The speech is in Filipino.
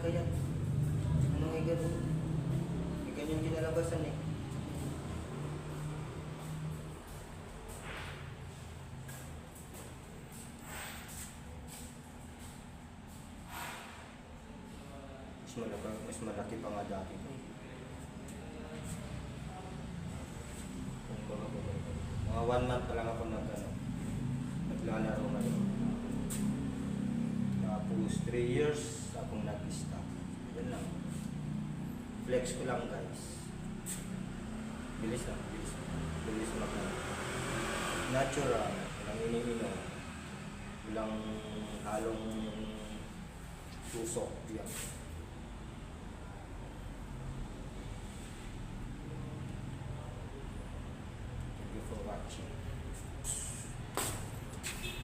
talaga yan. Anong igano? May ganyan kinalabasan eh. Mas malaki pa nga dati. Mga 1 month pa lang ako naglalaro ngayon. Tapos 3 years akong nag-stop. Yan lang. Flex ko lang guys. Bilis lang, bilis. Bilis maglaro. Natural. Walang iniinom. Walang halong susok. Yan.